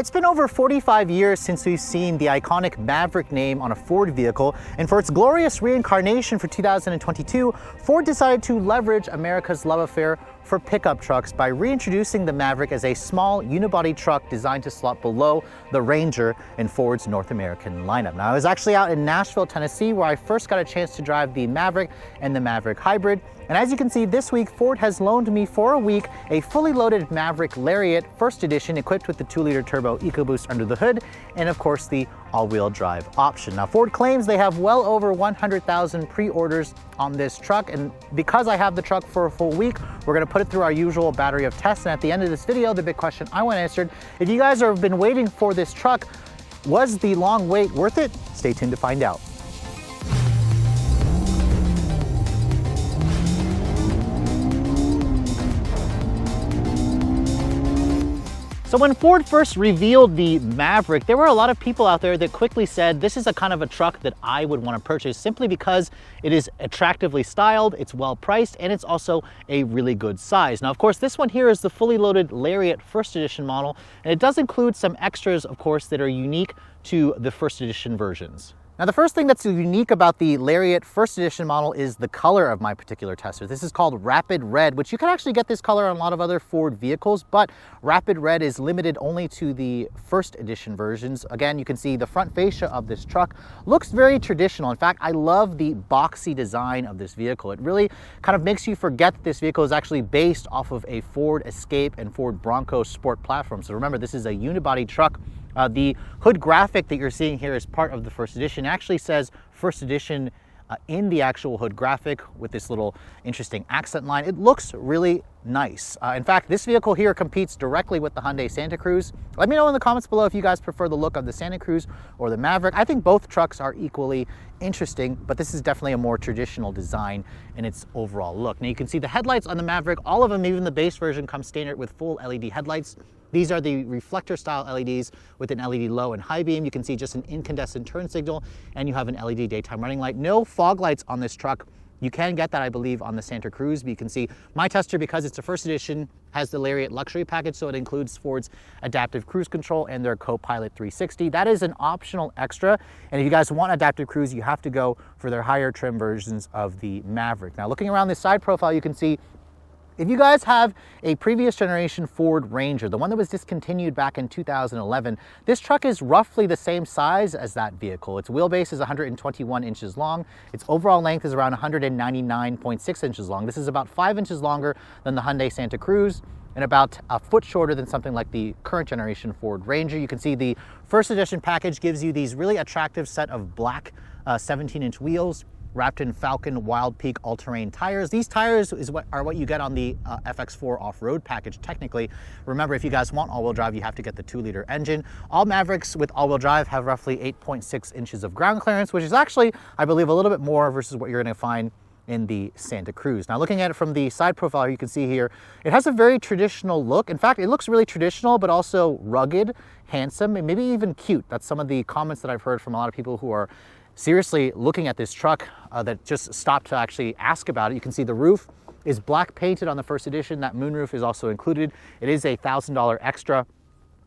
It's been over 45 years since we've seen the iconic Maverick name on a Ford vehicle, and for its glorious reincarnation for 2022, Ford decided to leverage America's love affair for pickup trucks by reintroducing the Maverick as a small unibody truck designed to slot below the Ranger in Ford's North American lineup. Now, I was actually out in Nashville, Tennessee, where I first got a chance to drive the Maverick and the Maverick Hybrid. And as you can see, this week, Ford has loaned me for a week a fully loaded Maverick Lariat First Edition equipped with the 2-liter turbo EcoBoost under the hood and, of course, the all-wheel drive option. Now, Ford claims they have well over 100,000 pre-orders on this truck, and because I have the truck for a full week, we're going to put it through our usual battery of tests. And at the end of this video, the big question I want answered: if you guys have been waiting for this truck, was the long wait worth it? Stay tuned to find out. So when Ford first revealed the Maverick, there were a lot of people out there that quickly said, this is a kind of a truck that I would want to purchase simply because it is attractively styled, it's well priced, and it's also a really good size. Now, of course, this one here is the fully loaded Lariat First Edition model, and it does include some extras, of course, that are unique to the First Edition versions. Now, the first thing that's unique about the Lariat First Edition model is the color of my particular tester. This is called Rapid Red, which you can actually get this color on a lot of other Ford vehicles, but Rapid Red is limited only to the First Edition versions. Again, you can see the front fascia of this truck looks very traditional. In fact, I love the boxy design of this vehicle. It really kind of makes you forget that this vehicle is actually based off of a Ford Escape and Ford Bronco Sport platform. So remember, this is a unibody truck. The hood graphic that you're seeing here is part of the First Edition. It actually says First Edition in the actual hood graphic with this little interesting accent line. It looks really nice. In fact, this vehicle here competes directly with the Hyundai Santa Cruz. Let me know in the comments below if you guys prefer the look of the Santa Cruz or the Maverick. I think both trucks are equally interesting, but this is definitely a more traditional design in its overall look. Now, you can see the headlights on the Maverick, all of them, even the base version, come standard with full LED headlights. These are the reflector style LEDs with an LED low and high beam. You can see just an incandescent turn signal, and you have an LED daytime running light. No fog lights on this truck. You can get that, I believe, on the Santa Cruz, but you can see my tester, because it's a First Edition, has the Lariat luxury package, so it includes Ford's adaptive cruise control and their Co-Pilot 360. That is an optional extra, and if you guys want adaptive cruise, you have to go for their higher trim versions of the Maverick. Now, looking around this side profile, you can see if you guys have a previous generation Ford Ranger, the one that was discontinued back in 2011, this truck is roughly the same size as that vehicle. Its wheelbase is 121 inches long. Its overall length is around 199.6 inches long. This is about 5 inches longer than the Hyundai Santa Cruz and about a foot shorter than something like the current generation Ford Ranger. You can see the First Edition package gives you these really attractive set of black 17-inch wheels wrapped in Falcon Wild Peak all-terrain tires. These tires are what you get on the FX4 off-road package, technically. Remember, if you guys want all-wheel drive, you have to get the 2-liter engine. All Mavericks with all-wheel drive have roughly 8.6 inches of ground clearance, which is actually, I believe, a little bit more versus what you're gonna find in the Santa Cruz. Now, looking at it from the side profile, you can see here, it has a very traditional look. In fact, it looks really traditional, but also rugged, handsome, and maybe even cute. That's some of the comments that I've heard from a lot of people who are seriously looking at this truck that just stopped to actually ask about it. You can see the roof is black painted on the First Edition. That moonroof is also included. It is a $1,000 extra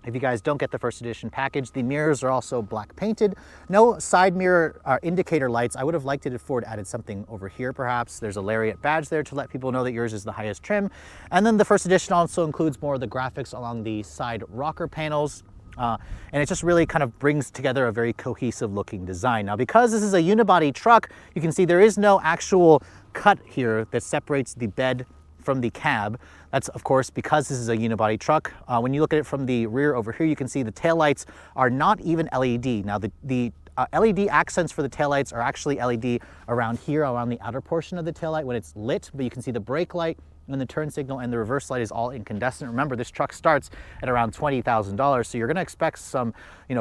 if you guys don't get the First Edition package. The mirrors are also black painted. No side mirror indicator lights. I would have liked it if Ford added something over here, perhaps. There's a Lariat badge there to let people know that yours is the highest trim. And then the First Edition also includes more of the graphics along the side rocker panels. And it just really kind of brings together a very cohesive looking design. Now, because this is a unibody truck, you can see there is no actual cut here that separates the bed from the cab. That's, of course, because this is a unibody truck. When you look at it from the rear over here, you can see the taillights are not even LED. Now, the LED accents for the taillights are actually LED around here, around the outer portion of the taillight when it's lit, but you can see the brake light and the turn signal and the reverse light is all incandescent. Remember, this truck starts at around $20,000, so you're gonna expect some,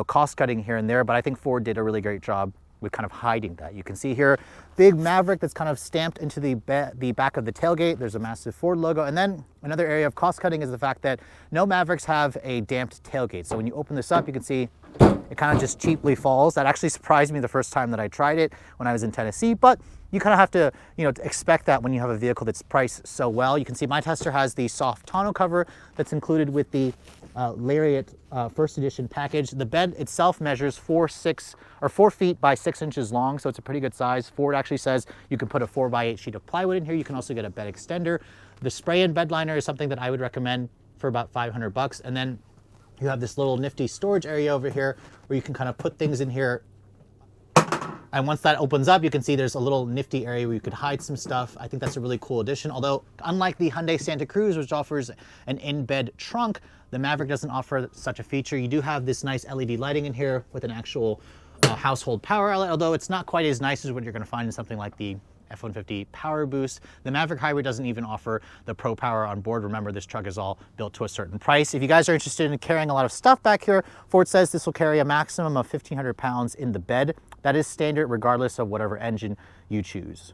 cost cutting here and there, but I think Ford did a really great job with kind of hiding that. You can see here, big Maverick that's kind of stamped into the back of the tailgate. There's a massive Ford logo. And then another area of cost cutting is the fact that no Mavericks have a damped tailgate. So when you open this up, you can see it kind of just cheaply falls. That actually surprised me the first time that I tried it when I was in Tennessee, but you kind of have to, expect that when you have a vehicle that's priced so well. You can see my tester has the soft tonneau cover that's included with the Lariat first edition package. The bed itself measures 4 feet by 6 inches long, so it's a pretty good size. Ford actually says you can put a 4x8 sheet of plywood in here. You can also get a bed extender. The spray-in bed liner is something that I would recommend for about 500 bucks. And then you have this little nifty storage area over here where you can kind of put things in here. And once that opens up, you can see there's a little nifty area where you could hide some stuff. I think that's a really cool addition. Although, unlike the Hyundai Santa Cruz, which offers an in-bed trunk, the Maverick doesn't offer such a feature. You do have this nice LED lighting in here with an actual household power outlet, although it's not quite as nice as what you're gonna find in something like the F-150 Power Boost. The Maverick Hybrid doesn't even offer the Pro Power on board. Remember, this truck is all built to a certain price. If you guys are interested in carrying a lot of stuff back here, Ford says this will carry a maximum of 1,500 pounds in the bed. That is standard regardless of whatever engine you choose.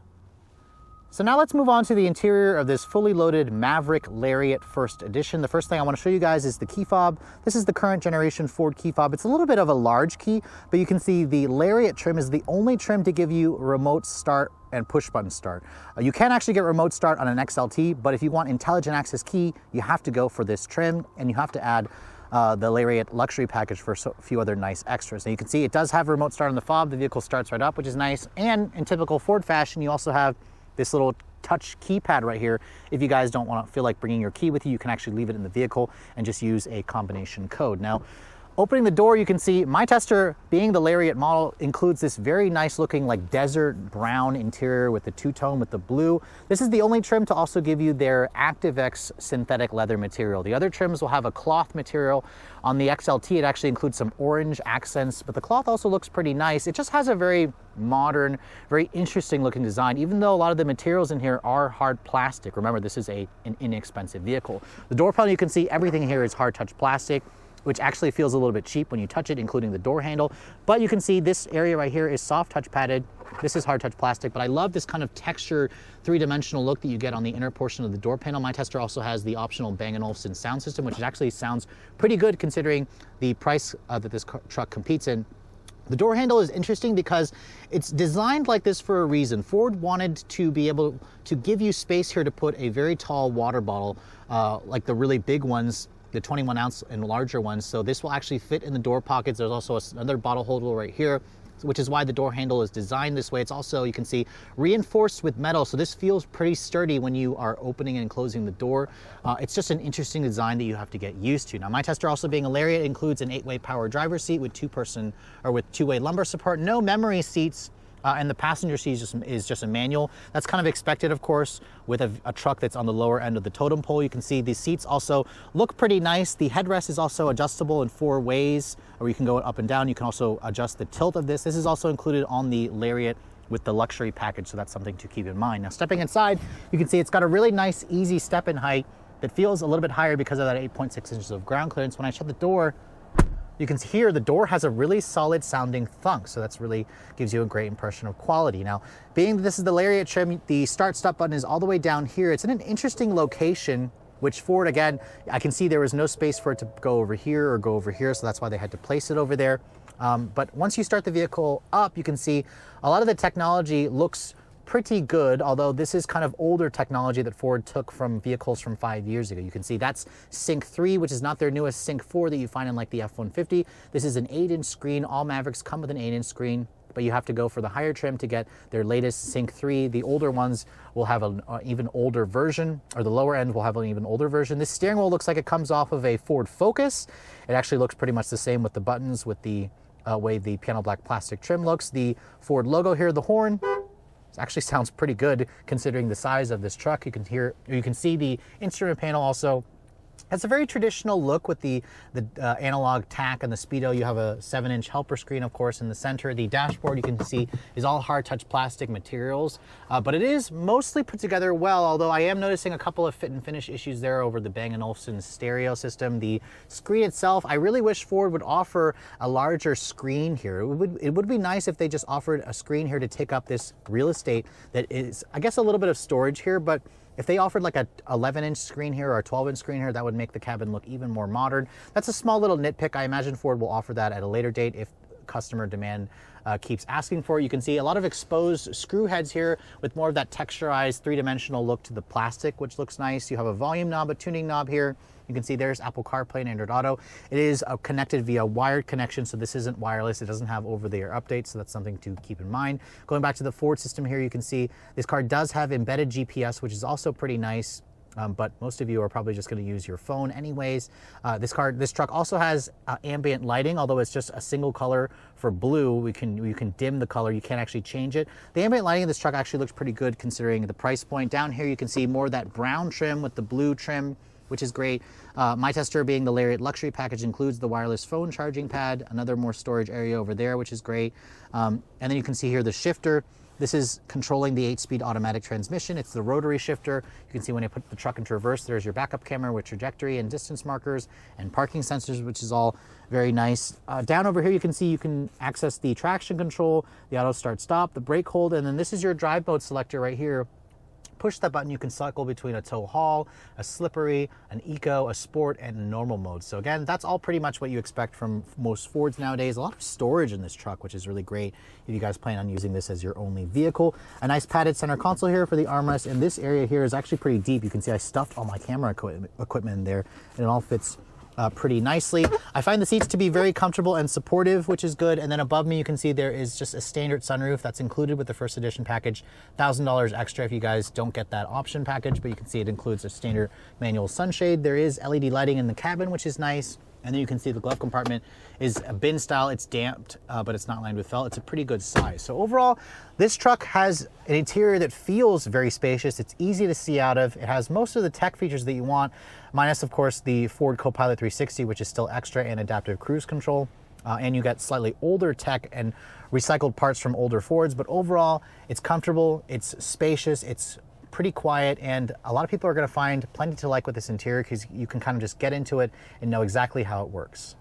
So now let's move on to the interior of this fully loaded Maverick Lariat First Edition. The first thing I want to show you guys is the key fob. This is the current generation Ford key fob. It's a little bit of a large key, but you can see the Lariat trim is the only trim to give you remote start and push button start. You can actually get remote start on an XLT, but if you want intelligent access key, you have to go for this trim, and you have to add the Lariat luxury package for a few other nice extras. Now you can see it does have remote start on the fob. The vehicle starts right up, which is nice. And in typical Ford fashion, you also have this little touch keypad right here. If you guys don't want to feel like bringing your key with you, you can actually leave it in the vehicle and just use a combination code. Now, opening the door, you can see my tester, being the Lariat model, includes this very nice looking like desert brown interior with the two-tone with the blue. This is the only trim to also give you their ActiveX synthetic leather material. The other trims will have a cloth material. On the XLT, it actually includes some orange accents, but the cloth also looks pretty nice. It just has a very modern, very interesting looking design, even though a lot of the materials in here are hard plastic. Remember, this is an inexpensive vehicle. The door panel, you can see everything here is hard touch plastic, which actually feels a little bit cheap when you touch it, including the door handle. But you can see this area right here is soft touch padded. This is hard touch plastic, but I love this kind of texture, three-dimensional look that you get on the inner portion of the door panel. My tester also has the optional Bang & Olufsen sound system, which actually sounds pretty good considering the price that this truck competes in. The door handle is interesting because it's designed like this for a reason. Ford wanted to be able to give you space here to put a very tall water bottle, like the really big ones, the 21 ounce and larger ones. So this will actually fit in the door pockets. There's also another bottle holder right here, which is why the door handle is designed this way. It's also, you can see, reinforced with metal. So this feels pretty sturdy when you are opening and closing the door. It's just an interesting design that you have to get used to. Now, my tester, also being a Lariat, includes an 8-way power driver's seat with two-way lumbar support, no memory seats. And the passenger seat is just a manual. That's kind of expected, of course, with a truck that's on the lower end of the totem pole. You can see the seats also look pretty nice. The headrest is also adjustable in 4 ways, or you can go up and down. You can also adjust the tilt of this. This is also included on the Lariat with the luxury package, so that's something to keep in mind. Now, stepping inside, you can see it's got a really nice, easy step-in height that feels a little bit higher because of that 8.6 inches of ground clearance. When I shut the door, you can hear the door has a really solid sounding thunk, so that's really gives you a great impression of quality. Now, being that this is the Lariat trim, the start-stop button is all the way down here. It's in an interesting location, which Ford, again, I can see there was no space for it to go over here or go over here, so that's why they had to place it over there. But once you start the vehicle up, you can see a lot of the technology looks pretty good, although this is kind of older technology that Ford took from vehicles from 5 years ago. You can see that's Sync 3, which is not their newest Sync 4 that you find in like the F-150. This is an 8-inch screen. All Mavericks come with an 8-inch screen, but you have to go for the higher trim to get their latest Sync 3. The older ones will have an even older version, or the lower end will have an even older version. This steering wheel looks like it comes off of a Ford Focus. It actually looks pretty much the same with the buttons, with the way the piano black plastic trim looks. The Ford logo here, the horn, actually sounds pretty good considering the size of this truck. You can see the instrument panel also has a very traditional look with the analog tack and the speedo. You have a 7-inch helper screen, of course, in the center. The dashboard, you can see, is all hard touch plastic materials, but it is mostly put together well, although I am noticing a couple of fit and finish issues there over the Bang & Olufsen stereo system. The screen itself, I really wish Ford would offer a larger screen here. It would be nice if they just offered a screen here to take up this real estate that is, I guess, a little bit of storage here, but if they offered like a 11-inch screen here or a 12-inch screen here, that would make the cabin look even more modern. That's a small little nitpick. I imagine Ford will offer that at a later date if customer demand keeps asking for it. You can see a lot of exposed screw heads here with more of that texturized 3-dimensional look to the plastic, which looks nice. You have a volume knob, a tuning knob here. You can see there's Apple CarPlay and Android Auto. It is connected via wired connection, so this isn't wireless. It doesn't have over-the-air updates, so that's something to keep in mind. Going back to the Ford system here, you can see this car does have embedded GPS, which is also pretty nice. But most of you are probably just going to use your phone anyways. This truck also has ambient lighting, although it's just a single color for blue. You can dim the color. You can't actually change it. The ambient lighting in this truck actually looks pretty good considering the price point. Down here you can see more of that brown trim with the blue trim, which is great. My tester being the Lariat luxury package includes the wireless phone charging pad, another more storage area over there, which is great. And then you can see here the shifter. This is controlling the 8-speed automatic transmission. It's the rotary shifter. You can see when I put the truck into reverse, there's your backup camera with trajectory and distance markers and parking sensors, which is all very nice. Down over here, you can see you can access the traction control, the auto start stop, the brake hold, and then this is your drive mode selector right here. Push that button, you can cycle between a tow haul, a slippery, an eco, a sport, and a normal mode. So again, that's all pretty much what you expect from most Fords nowadays. A lot of storage in this truck, which is really great if you guys plan on using this as your only vehicle. A nice padded center console here for the armrest, and this area here is actually pretty deep. You can see I stuffed all my camera equipment in there, and it all fits pretty nicely. I find the seats to be very comfortable and supportive, which is good. And then above me, you can see there is just a standard sunroof that's included with the first edition package. $1,000 extra if you guys don't get that option package, but you can see it includes a standard manual sunshade. There is LED lighting in the cabin, which is nice. And then you can see the glove compartment is a bin style. It's damped, but it's not lined with felt. It's a pretty good size. So overall, this truck has an interior that feels very spacious. It's easy to see out of. It has most of the tech features that you want, minus of course the Ford Copilot 360, which is still extra, and adaptive cruise control. And you get slightly older tech and recycled parts from older Fords, but overall, it's comfortable, it's spacious, it's pretty quiet, and a lot of people are going to find plenty to like with this interior because you can kind of just get into it and know exactly how it works.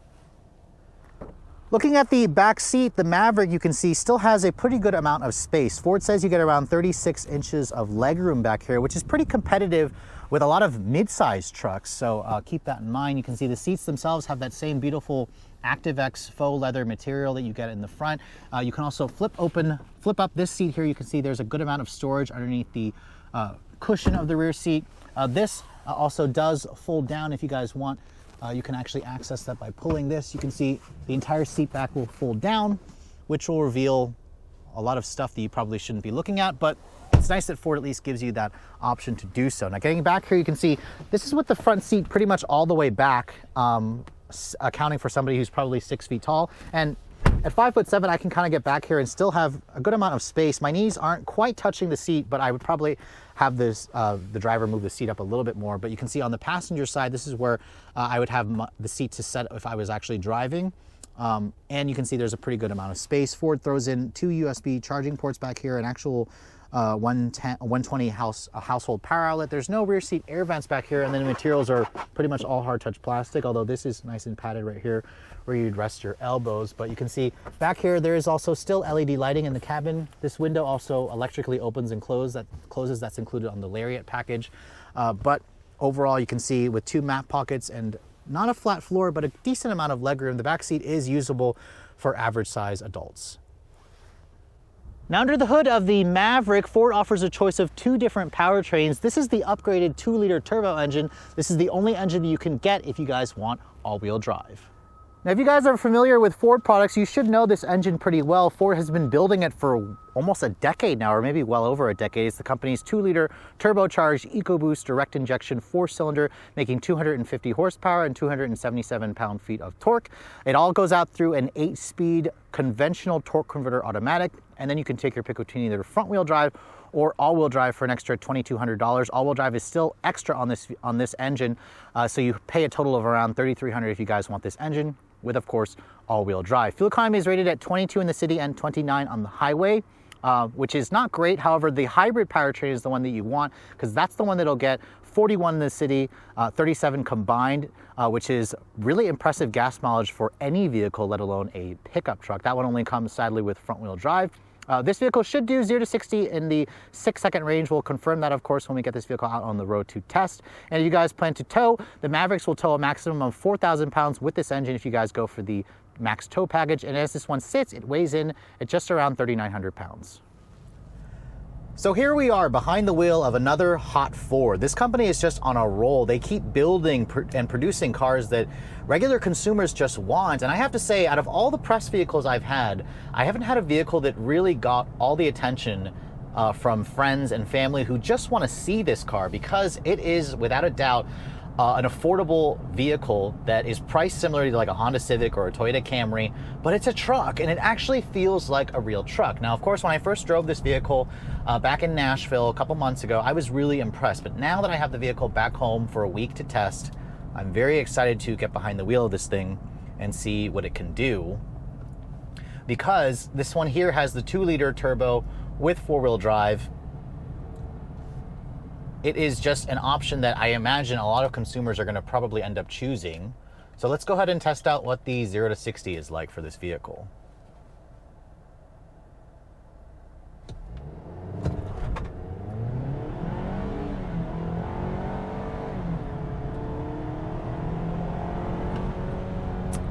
Looking at the back seat, the Maverick, you can see still has a pretty good amount of space. Ford says you get around 36 inches of legroom back here, which is pretty competitive with a lot of mid-sized trucks, so keep that in mind. You can see the seats themselves have that same beautiful ActiveX faux leather material that you get in the front. You can also flip up this seat here. You can see there's a good amount of storage underneath the cushion of the rear seat. This also does fold down if you guys want. You can actually access that by pulling this. You can see the entire seat back will fold down, which will reveal a lot of stuff that you probably shouldn't be looking at, but it's nice that Ford at least gives you that option to do so. Now getting back here, you can see this is with the front seat pretty much all the way back, accounting for somebody who's probably 6 feet tall. And at 5'7", I can kind of get back here and still have a good amount of space. My knees aren't quite touching the seat, but I would probably have this the driver move the seat up a little bit more. But you can see on the passenger side, this is where I would have the seat to set if I was actually driving. And you can see there's a pretty good amount of space. Ford throws in 2 USB charging ports back here, an actual 120 household power outlet. There's no rear seat air vents back here, and then the materials are pretty much all hard touch plastic, although this is nice and padded right here where you'd rest your elbows. But you can see back here there is also still LED lighting in the cabin. This window also electrically opens and closes. That's included on the Lariat package. But overall, you can see with 2 map pockets and not a flat floor, but a decent amount of legroom, the back seat is usable for average size adults. Now under the hood of the Maverick, Ford offers a choice of 2 different powertrains. This is the upgraded 2-liter turbo engine. This is the only engine that you can get if you guys want all-wheel drive. Now, if you guys are familiar with Ford products, you should know this engine pretty well. Ford has been building it for almost a decade now, or maybe well over a decade. It's the company's 2-liter turbocharged EcoBoost direct injection 4-cylinder, making 250 horsepower and 277 pound-feet of torque. It all goes out through an 8-speed conventional torque converter automatic, and then you can take your pick between either front-wheel drive or all-wheel drive for an extra $2,200. All-wheel drive is still extra on this engine, so you pay a total of around $3,300 if you guys want this engine, with of course all-wheel drive. Fuel economy is rated at 22 in the city and 29 on the highway, which is not great. However, the hybrid powertrain is the one that you want because that's the one that'll get 41 in the city, 37 combined, which is really impressive gas mileage for any vehicle, let alone a pickup truck. That one only comes sadly with front-wheel drive. This vehicle should do 0 to 60 in the 6-second range. We'll confirm that, of course, when we get this vehicle out on the road to test. And if you guys plan to tow, the Mavericks will tow a maximum of 4,000 pounds with this engine if you guys go for the max tow package. And as this one sits, it weighs in at just around 3,900 pounds. So here we are behind the wheel of another hot Ford. This company is just on a roll. They keep building and producing cars that regular consumers just want. And I have to say, out of all the press vehicles I've had, I haven't had a vehicle that really got all the attention from friends and family who just want to see this car, because it is without a doubt an affordable vehicle that is priced similarly to like a Honda Civic or a Toyota Camry, but it's a truck and it actually feels like a real truck. Now, of course, when I first drove this vehicle back in Nashville a couple months ago, I was really impressed. But now that I have the vehicle back home for a week to test, I'm very excited to get behind the wheel of this thing and see what it can do. Because this one here has the 2-liter turbo with 4-wheel drive. It is just an option that I imagine a lot of consumers are going to probably end up choosing. So let's go ahead and test out what the 0 to 60 is like for this vehicle.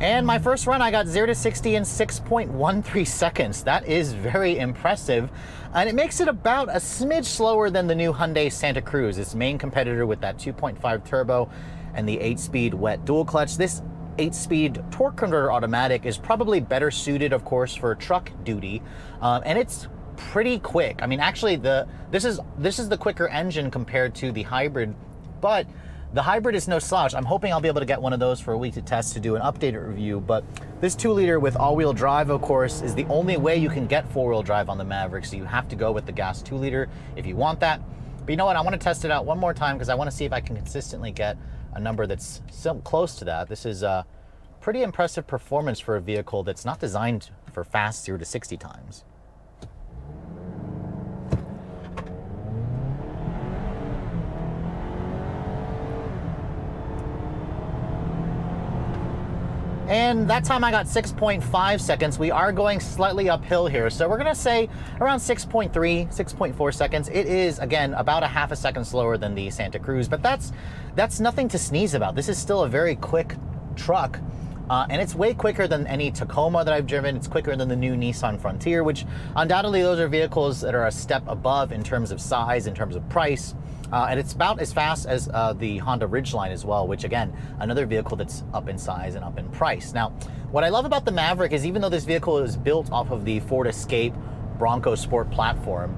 And my first run, I got 0 to 60 in 6.13 seconds. That is very impressive. And it makes it about a smidge slower than the new Hyundai Santa Cruz, its main competitor with that 2.5 turbo and the 8-speed wet dual clutch. This 8-speed torque converter automatic is probably better suited, of course, for truck duty. And it's pretty quick. I mean, actually, this is the quicker engine compared to the hybrid, but the hybrid is no slouch. I'm hoping I'll be able to get one of those for a week to test to do an updated review. But this 2-liter with all-wheel drive, of course, is the only way you can get 4-wheel drive on the Maverick. So you have to go with the gas 2-liter if you want that. But you know what? I want to test it out one more time because I want to see if I can consistently get a number that's close to that. This is a pretty impressive performance for a vehicle that's not designed for fast 0 to 60 times. And that time I got 6.5 seconds. We are going slightly uphill here. So we're gonna say around 6.3, 6.4 seconds. It is, again, about a half a second slower than the Santa Cruz, but that's nothing to sneeze about. This is still a very quick truck. And it's way quicker than any Tacoma that I've driven. It's quicker than the new Nissan Frontier, which undoubtedly those are vehicles that are a step above in terms of size, in terms of price. And it's about as fast as the Honda Ridgeline as well, which again, another vehicle that's up in size and up in price. Now, what I love about the Maverick is even though this vehicle is built off of the Ford Escape Bronco Sport platform,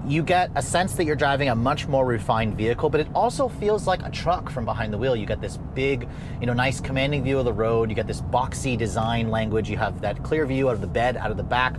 you get a sense that you're driving a much more refined vehicle, but it also feels like a truck from behind the wheel. You get this big, nice commanding view of the road. You get this boxy design language. You have that clear view out of the bed, out of the back.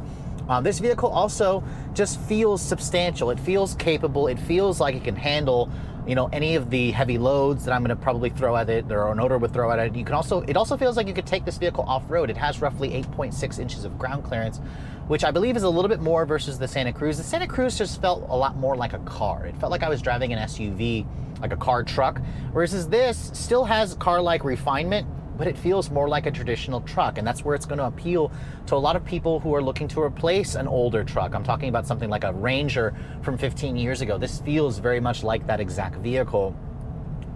This vehicle also just feels substantial. It feels capable. It feels like it can handle, any of the heavy loads that I'm going to probably throw at it, or an owner would throw at it. It also feels like you could take this vehicle off-road. It has roughly 8.6 inches of ground clearance, which I believe is a little bit more versus the Santa Cruz. The Santa Cruz just felt a lot more like a car. It felt like I was driving an SUV, like a car truck, whereas this still has car-like refinement, but it feels more like a traditional truck, and that's where it's going to appeal to a lot of people who are looking to replace an older truck. I'm talking about something like a Ranger from 15 years ago. This feels very much like that exact vehicle.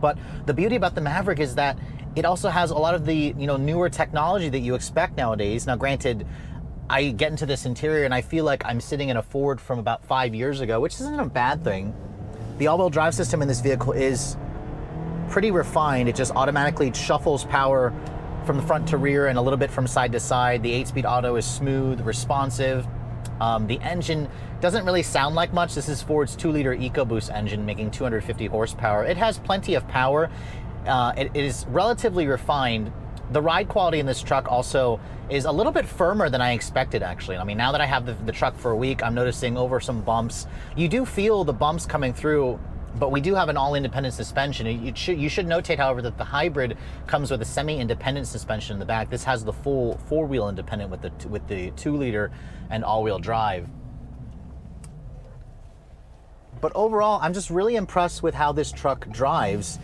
But the beauty about the Maverick is that it also has a lot of the newer technology that you expect nowadays. Now, granted, I get into this interior and I feel like I'm sitting in a Ford from about 5 years ago, which isn't a bad thing. The all-wheel drive system in this vehicle is pretty refined. It just automatically shuffles power from the front to rear and a little bit from side to side. The 8-speed auto is smooth, responsive. The engine doesn't really sound like much. This is Ford's 2-liter EcoBoost engine making 250 horsepower. It has plenty of power. It is relatively refined. The ride quality in this truck also is a little bit firmer than I expected, actually. I mean, now that I have the truck for a week, I'm noticing over some bumps. You do feel the bumps coming through, but we do have an all-independent suspension. You should notate, however, that the hybrid comes with a semi-independent suspension in the back. This has the full 4-wheel independent with the 2-liter and all-wheel drive. But overall, I'm just really impressed with how this truck drives.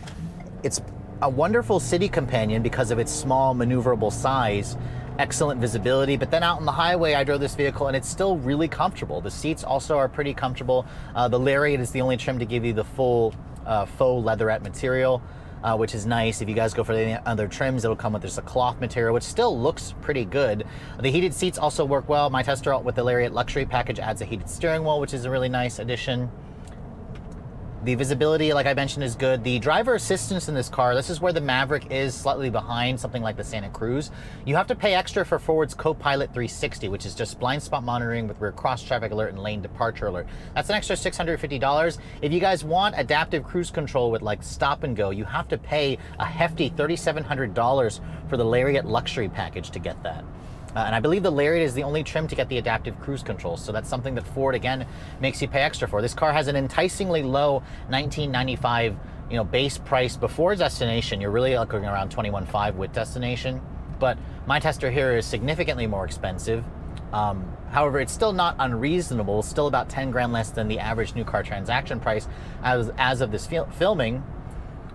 It's a wonderful city companion because of its small, maneuverable size, excellent visibility, but then out on the highway, I drove this vehicle and it's still really comfortable. The seats also are pretty comfortable. The Lariat is the only trim to give you the full faux leatherette material. which is nice. If you guys go for the other trims, it'll come with just a cloth material, which still looks pretty good. The heated seats also work well. My tester with the Lariat Luxury package adds a heated steering wheel, which is a really nice addition. The visibility, like I mentioned, is good. The driver assistance in this car, this is where the Maverick is slightly behind something like the Santa Cruz. You have to pay extra for Ford's Co-Pilot 360, which is just blind spot monitoring with rear cross traffic alert and lane departure alert. That's an extra $650. If you guys want adaptive cruise control with like stop and go, you have to pay a hefty $3,700 for the Lariat Luxury package to get that. And I believe the Lariat is the only trim to get the adaptive cruise control, so that's something that Ford, again, makes you pay extra for. This car has an enticingly low $1995, base price before destination. You're really looking around $21,500 with destination, but my tester here is significantly more expensive. However, it's still not unreasonable, still about 10 grand less than the average new car transaction price as of this filming.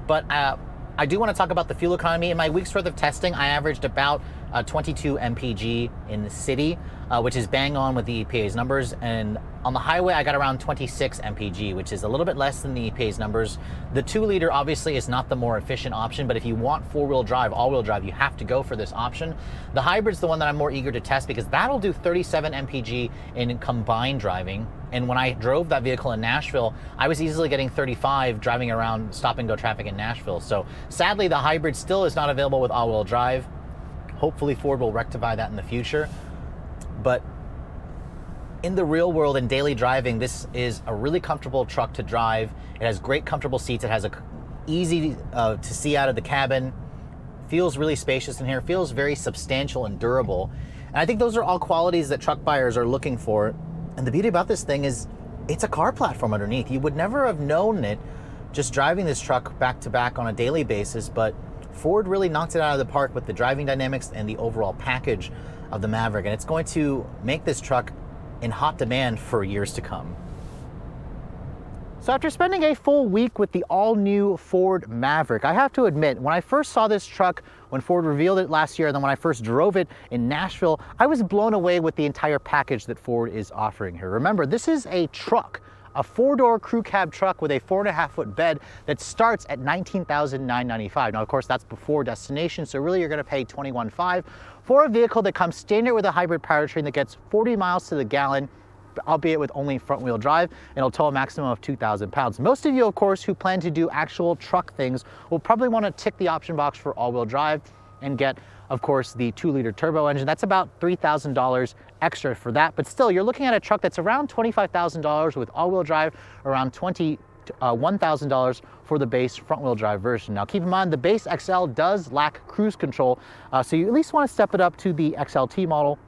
But I do want to talk about the fuel economy. In my week's worth of testing, I averaged about 22 mpg in the city, which is bang on with the EPA's numbers. And on the highway, I got around 26 mpg, which is a little bit less than the EPA's numbers. The 2-liter obviously is not the more efficient option, but if you want four-wheel drive, all-wheel drive, you have to go for this option. The hybrid's the one that I'm more eager to test because that'll do 37 mpg in combined driving. And when I drove that vehicle in Nashville, I was easily getting 35 driving around stop-and-go traffic in Nashville. So sadly, the hybrid still is not available with all-wheel drive. Hopefully Ford will rectify that in the future. But in the real world, in daily driving, this is a really comfortable truck to drive. It has great comfortable seats. It has easy to see out of the cabin. Feels really spacious in here. Feels very substantial and durable. And I think those are all qualities that truck buyers are looking for. And the beauty about this thing is it's a car platform underneath. You would never have known it just driving this truck back to back on a daily basis, but Ford really knocked it out of the park with the driving dynamics and the overall package of the Maverick, and it's going to make this truck in hot demand for years to come. So after spending a full week with the all-new Ford Maverick, I have to admit, when I first saw this truck, when Ford revealed it last year, and then when I first drove it in Nashville, I was blown away with the entire package that Ford is offering here. Remember, this is a truck, a 4-door crew cab truck with a 4.5-foot bed that starts at $19,995. Now, of course, that's before destination, so really you're going to pay $21,500 for a vehicle that comes standard with a hybrid powertrain that gets 40 miles to the gallon, albeit with only front-wheel drive, and it'll tow a maximum of 2,000 pounds. Most of you, of course, who plan to do actual truck things will probably want to tick the option box for all-wheel drive and get, of course, the 2-liter turbo engine. That's about $3,000 extra for that, but still, you're looking at a truck that's around $25,000 with all-wheel drive, around $1,000 for the base front-wheel drive version. Now, keep in mind, the base XL does lack cruise control, so you at least want to step it up to the XLT model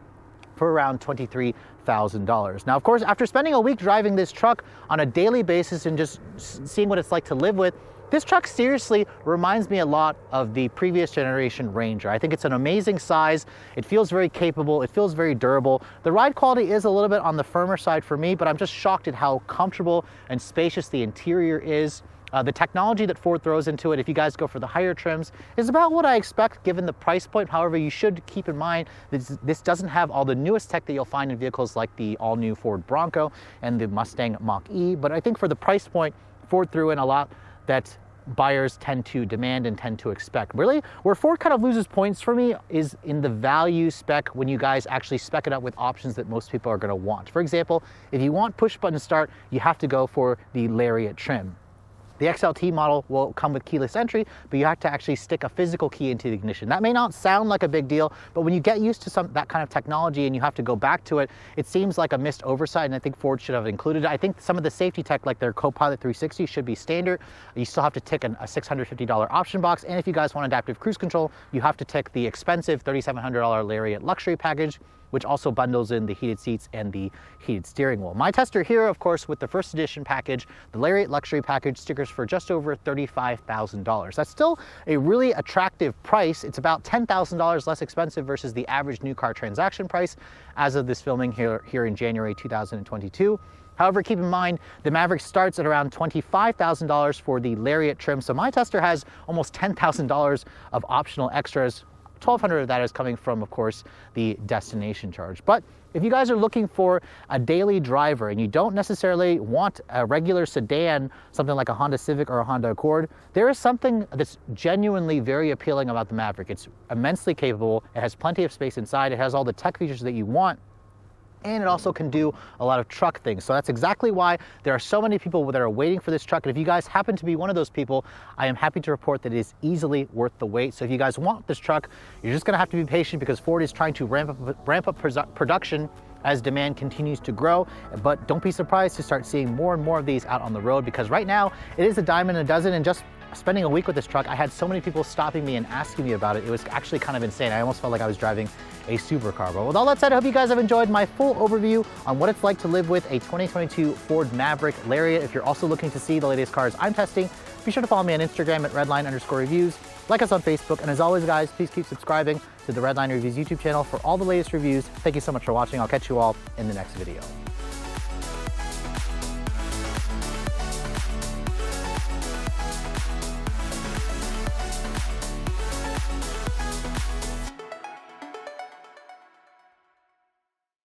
for around $23,000. Now, of course, after spending a week driving this truck on a daily basis and just seeing what it's like to live with, this truck seriously reminds me a lot of the previous generation Ranger. I think it's an amazing size. It feels very capable. It feels very durable. The ride quality is a little bit on the firmer side for me, but I'm just shocked at how comfortable and spacious the interior is. The technology that Ford throws into it, if you guys go for the higher trims, is about what I expect given the price point. However, you should keep in mind that this doesn't have all the newest tech that you'll find in vehicles like the all-new Ford Bronco and the Mustang Mach-E, but I think for the price point, Ford threw in a lot that buyers tend to demand and tend to expect. Really, where Ford kind of loses points for me is in the value spec when you guys actually spec it up with options that most people are going to want. For example, if you want push-button start, you have to go for the Lariat trim. The XLT model will come with keyless entry, but you have to actually stick a physical key into the ignition. That may not sound like a big deal, but when you get used to that kind of technology and you have to go back to it, it seems like a missed oversight, and I think Ford should have included it. I think some of the safety tech, like their Co-Pilot 360, should be standard. You still have to tick a $650 option box, and if you guys want adaptive cruise control, you have to tick the expensive $3,700 Lariat luxury package, which also bundles in the heated seats and the heated steering wheel. My tester here, of course, with the first edition package, the Lariat luxury package, stickers for just over $35,000. That's still a really attractive price. It's about $10,000 less expensive versus the average new car transaction price as of this filming here in January 2022. However, keep in mind, the Maverick starts at around $25,000 for the Lariat trim, so my tester has almost $10,000 of optional extras $1,200 of that is coming from, of course, the destination charge. But if you guys are looking for a daily driver and you don't necessarily want a regular sedan, something like a Honda Civic or a Honda Accord, there is something that's genuinely very appealing about the Maverick. It's immensely capable, it has plenty of space inside, it has all the tech features that you want, and it also can do a lot of truck things. So that's exactly why there are so many people that are waiting for this truck. And if you guys happen to be one of those people, I am happy to report that it is easily worth the wait. So if you guys want this truck, you're just gonna have to be patient because Ford is trying to ramp up production as demand continues to grow. But don't be surprised to start seeing more and more of these out on the road, because right now it is a dime a dozen. And just spending a week with this truck, I had so many people stopping me and asking me about it. It was actually kind of insane. I almost felt like I was driving a supercar. But with all that said, I hope you guys have enjoyed my full overview on what it's like to live with a 2022 Ford Maverick Lariat. If you're also looking to see the latest cars I'm testing, be sure to follow me on Instagram at Redline_reviews. Like us on Facebook. And as always, guys, please keep subscribing to the Redline Reviews YouTube channel for all the latest reviews. Thank you so much for watching. I'll catch you all in the next video.